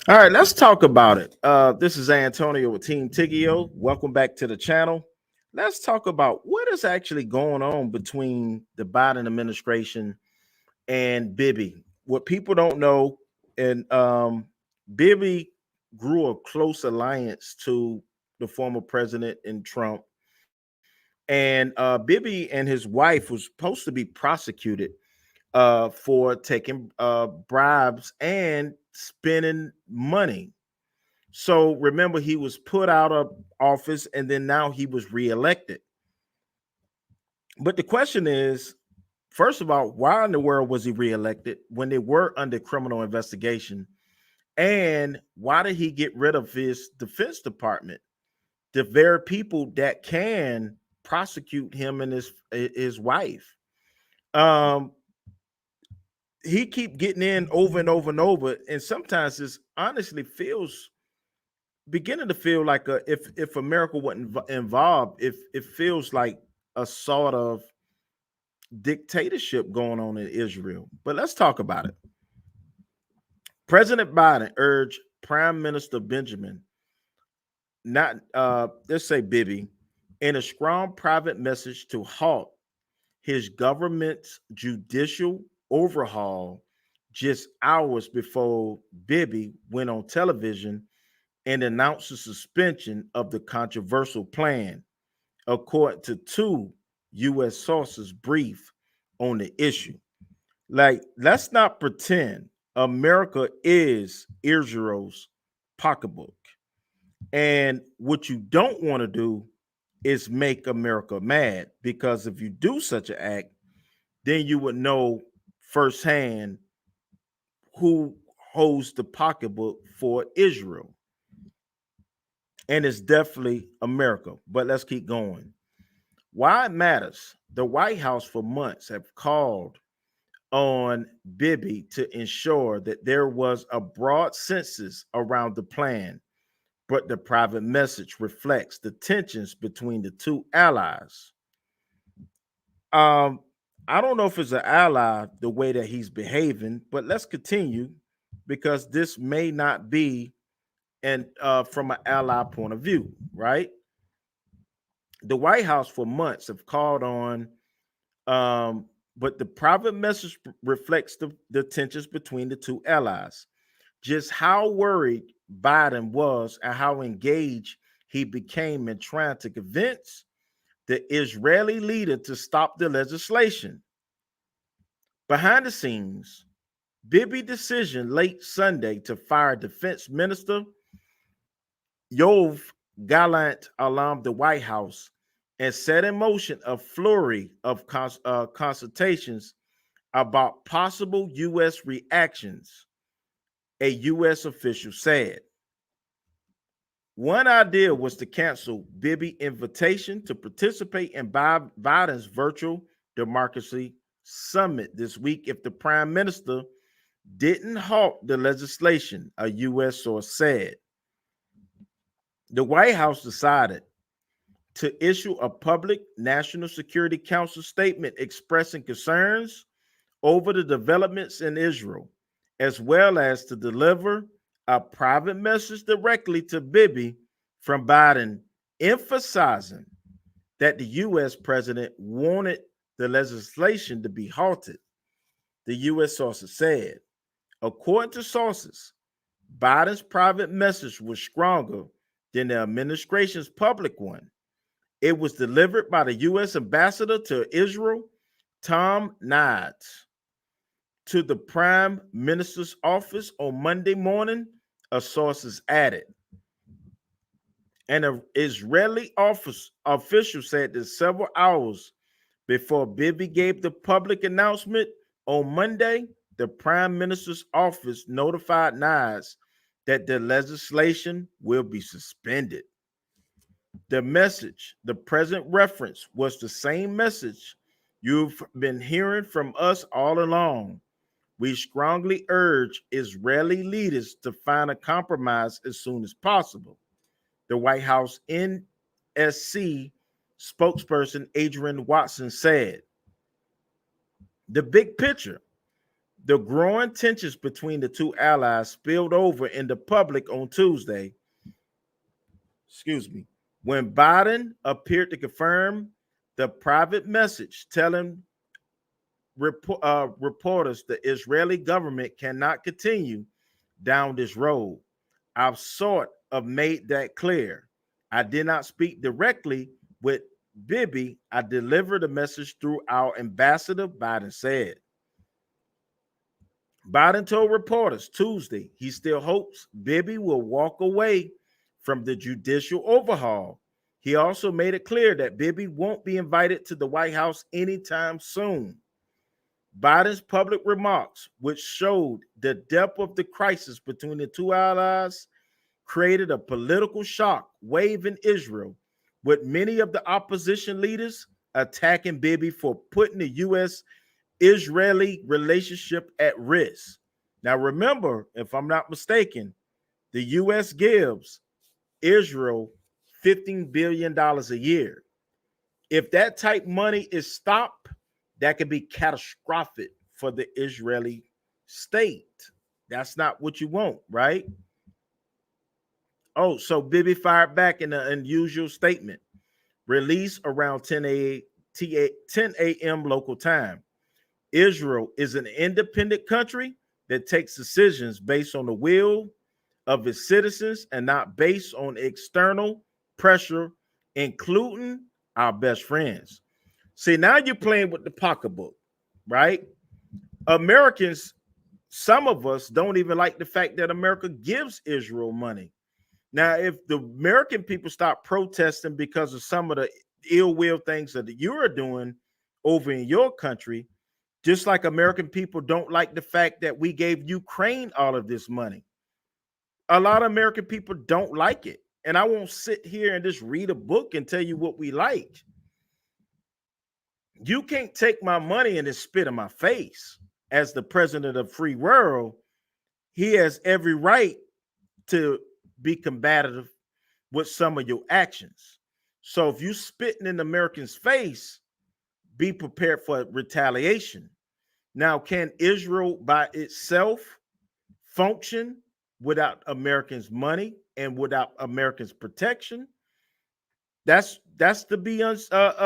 All right, let's talk about it. This is Antonio with Team Tiggio. Welcome back to the channel. Let's talk about what is actually going on between the Biden administration and Bibi. What people don't know, and Bibi grew a close alliance to the former president and Trump. And Bibi and his wife was supposed to be prosecuted for taking bribes and spending money. So remember, he was put out of office and then now he was reelected. But the question is, first of all, why in the world was he reelected when they were under criminal investigation? And why did he get rid of his Defense Department, the very people that can prosecute him and his wife? Um, he keep getting in over and over and over, and sometimes this honestly feels beginning to feel like if America wasn't involved, if it feels like a sort of dictatorship going on in Israel. But let's talk about it. President Biden urged Prime Minister Benjamin, not let's say Bibi, in a strong private message to halt his government's judicial overhaul just hours before Bibi went on television and announced the suspension of the controversial plan, according to two U.S. sources brief on the issue. Like, let's not pretend America is Israel's pocketbook. And what you don't want to do is make America mad, because if you do such an act, then you would know firsthand who holds the pocketbook for Israel. And it's definitely America. But let's keep going. Why it matters. The White House for months have called on Bibi to ensure that there was a broad census around the plan, but the private message reflects the tensions between the two allies. Um, I don't know if it's an ally the way that he's behaving, but let's continue because this may not be and from an ally point of view, right? The White House for months have called on, but the private message reflects the tensions between the two allies. Just how worried Biden was and how engaged he became in trying to convince the Israeli leader to stop the legislation. Behind the scenes, Bibi decision late Sunday to fire Defense Minister Yoav Gallant alarmed the White House and set in motion a flurry of consultations about possible U.S. reactions, a U.S. official said. One idea was to cancel Bibi's invitation to participate in Biden's virtual democracy summit this week if the prime minister didn't halt the legislation, a U.S. source said. The White House decided to issue a public National Security Council statement expressing concerns over the developments in Israel, as well as to deliver a private message directly to Bibi from Biden, emphasizing that the U.S. president wanted the legislation to be halted. The U.S. sources said, according to sources, Biden's private message was stronger than the administration's public one. It was delivered by the U.S. ambassador to Israel, Tom Nides, to the prime minister's office on Monday morning, a sources added. An Israeli official said that several hours before Bibi gave the public announcement on Monday, the prime minister's office notified Nides that the legislation will be suspended. The message the president referenced was the same message you've been hearing from us all along. We strongly urge Israeli leaders to find a compromise as soon as possible. The White House NSC spokesperson Adrian Watson said, the big picture, The growing tensions between the two allies spilled over in the public on Tuesday, when Biden appeared to confirm the private message telling reporters the Israeli government cannot continue down this road. I've sort of made that clear. I did not speak directly with Bibi. I delivered a message through our ambassador, Biden said. Biden told reporters Tuesday he still hopes Bibi will walk away from the judicial overhaul. He also made it clear that Bibi won't be invited to the White House anytime soon. Biden's public remarks, which showed the depth of the crisis between the two allies, created a political shock wave in Israel, with many of the opposition leaders attacking Bibi for putting the U.S.-Israeli relationship at risk. Now, remember, if I'm not mistaken, the U.S. gives Israel $15 billion a year. If that type money is stopped, that could be catastrophic for the Israeli state. That's not what you want, right? Oh, so Bibi fired back in an unusual statement, released around 10 a.m. local time. Israel is an independent country that takes decisions based on the will of its citizens and not based on external pressure, including our best friends. See, now you're playing with the pocketbook, right? Americans, some of us don't even like the fact that America gives Israel money. Now, if the American people stop protesting because of some of the ill will things that you're doing over in your country, just like American people don't like the fact that we gave Ukraine all of this money. A lot of American people don't like it. And I won't sit here and just read a book and tell you what we like. You can't take my money and just spit in my face. As the president of the free world, he has every right to be combative with some of your actions. So if you spitting in the American's face, be prepared for retaliation. Now, can Israel by itself function without Americans' money and without Americans' protection? That's to be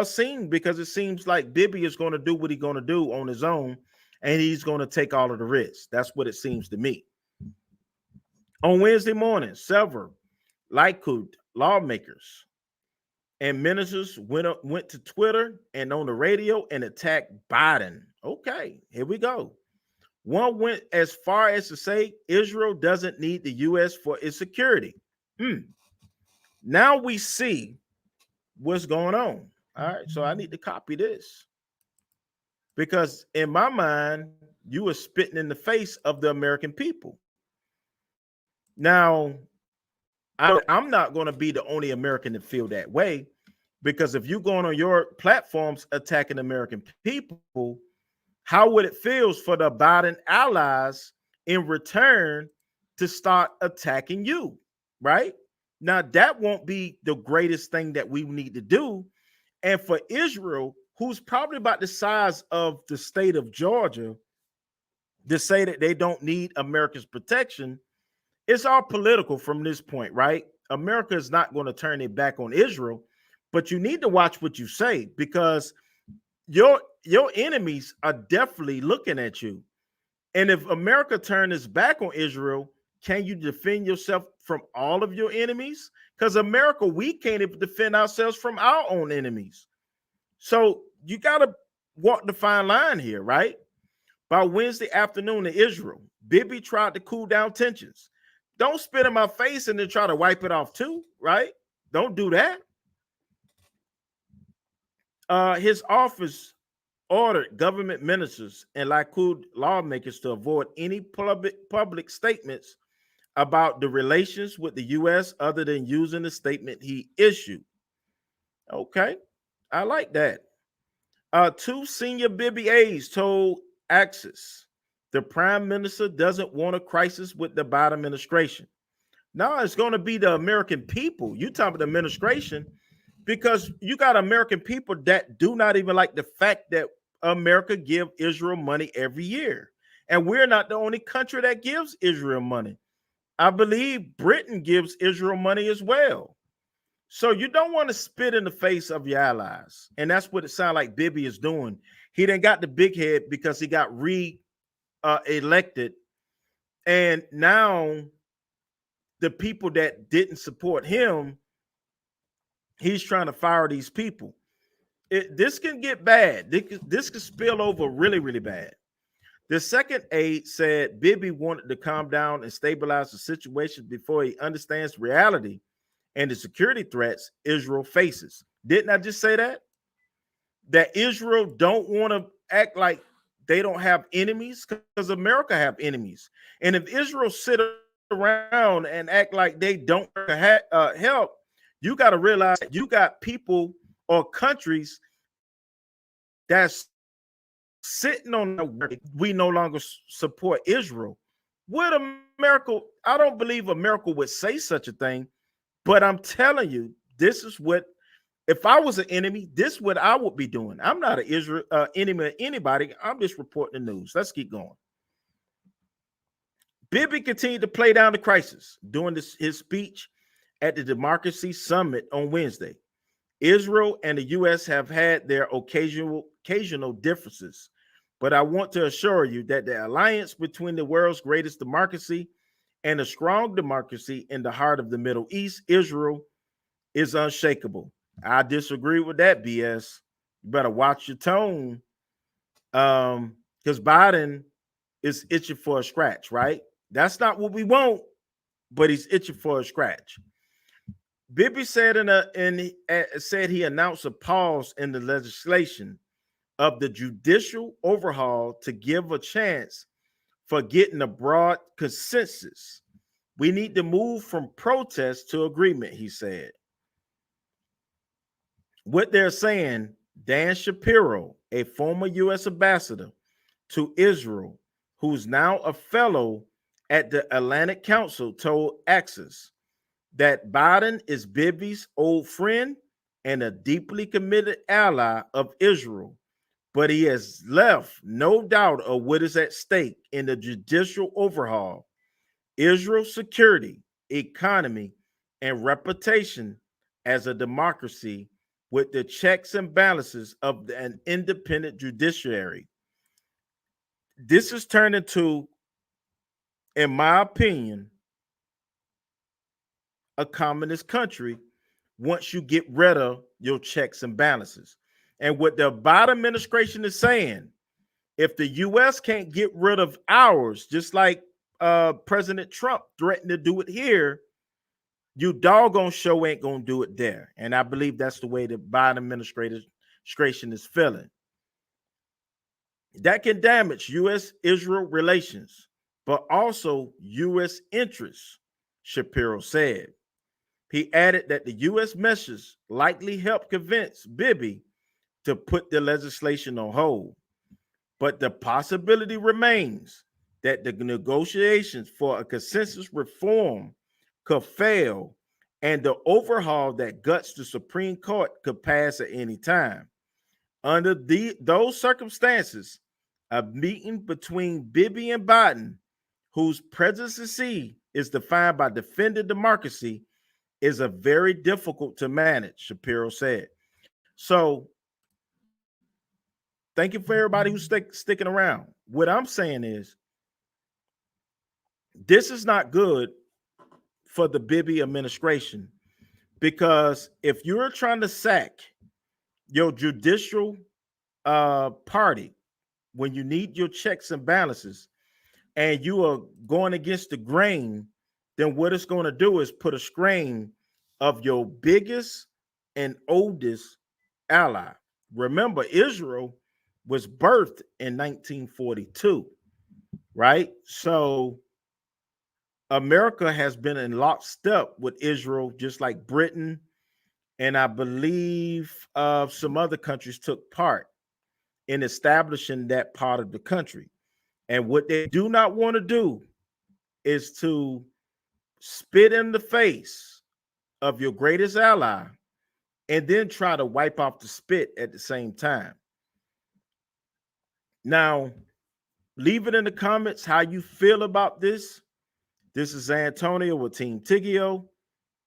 seen, because it seems like Bibi is going to do what he's going to do on his own, and he's going to take all of the risks. That's what it seems to me. On Wednesday morning, several Likud lawmakers and ministers went to Twitter and on the radio and attacked Biden. Okay, here we go. One went as far as to say Israel doesn't need the U.S. for its security. Now we see what's going on. All right, so I need to copy this, because in my mind, you were spitting in the face of the American people. Now, I'm not going to be the only American to feel that way, because if you're going on your platforms attacking American people, how would it feel for the Biden allies in return to start attacking you, right? Now, that won't be the greatest thing that we need to do. And for Israel, who's probably about the size of the state of Georgia, to say that they don't need America's protection, it's all political from this point, right? America is not going to turn it back on Israel, but you need to watch what you say, because your enemies are definitely looking at you. And if America turns its back on Israel, can you defend yourself from all of your enemies? Because America, we can't even defend ourselves from our own enemies. So you got to walk the fine line here, right? By Wednesday afternoon in Israel, Bibi tried to cool down tensions. Don't spit in my face and then try to wipe it off too, right? Don't do that. His office ordered government ministers and Likud lawmakers to avoid any public statements about the relations with the U.S. other than using the statement he issued. Okay, I like that. Two senior Bibi aides told Axis the prime minister doesn't want a crisis with the Biden administration. Now it's going to be the American people. You talk about the administration, because you got American people that do not even like the fact that America give Israel money every year. And we're not the only country that gives Israel money. I believe Britain gives Israel money as well. So you don't want to spit in the face of your allies. And that's what it sounds like Bibi is doing. He done got the big head because he got re-elected. And now the people that didn't support him, he's trying to fire these people. This can get bad. This could spill over really, really bad. The second aide said Bibi wanted to calm down and stabilize the situation before he understands reality and the security threats Israel faces. Didn't I just say that? That Israel don't want to act like they don't have enemies, because America have enemies. And if Israel sit around and act like they don't help, you got to realize you got people or countries that's sitting on the, we no longer support Israel. Would America, I don't believe America would say such a thing, but I'm telling you, this is what, if I was an enemy, this is what I would be doing. I'm not an Israel enemy of anybody. I'm just reporting the news. Let's keep going. Bibi continued to play down the crisis during his speech at the Democracy Summit on Wednesday. Israel and the U.S. have had their occasional differences, but I want to assure you that the alliance between the world's greatest democracy and a strong democracy in the heart of the Middle East, Israel, is unshakable. I disagree with that BS. You better watch your tone, because Biden is itching for a scratch, right? That's not what we want, but he's itching for a scratch. Bibi said said he announced a pause in the legislation of the judicial overhaul to give a chance for getting a broad consensus. We need to move from protest to agreement, he said. What they're saying, Dan Shapiro, a former U.S. ambassador to Israel, who's now a fellow at the Atlantic Council, told Access that Biden is Bibi's old friend and a deeply committed ally of Israel, but he has left no doubt of what is at stake in the judicial overhaul. Israel's security, economy, and reputation as a democracy with the checks and balances of an independent judiciary. This is turned into, in my opinion, a communist country once you get rid of your checks and balances. And what the Biden administration is saying, if the U.S. can't get rid of ours, just like President Trump threatened to do it here, you doggone show ain't gonna do it there. And I believe that's the way the Biden administration is feeling. That can damage U.S.-Israel relations, but also U.S. interests, Shapiro said. He added that the U.S. measures likely helped convince Bibi to put the legislation on hold, but the possibility remains that the negotiations for a consensus reform could fail, and the overhaul that guts the Supreme Court could pass at any time. Under those circumstances, a meeting between Bibi and Biden, whose presidency is defined by defending democracy, is a very difficult to manage, Shapiro said. So thank you for everybody who's sticking around. What I'm saying is, this is not good for the Bibi administration, because if you're trying to sack your judicial party when you need your checks and balances and you are going against the grain, then what it's going to do is put a strain of your biggest and oldest ally. Remember, Israel was birthed in 1942, right? So America has been in lockstep with Israel, just like Britain, and I believe some other countries took part in establishing that part of the country. And what they do not want to do is to spit in the face of your greatest ally and then try to wipe off the spit at the same time. Now, Leave it in the comments how you feel about this. This is Antonio with Team Tiggio.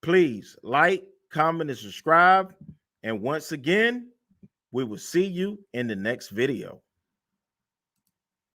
Please like, comment, and subscribe. And once again, we will see you in the next video.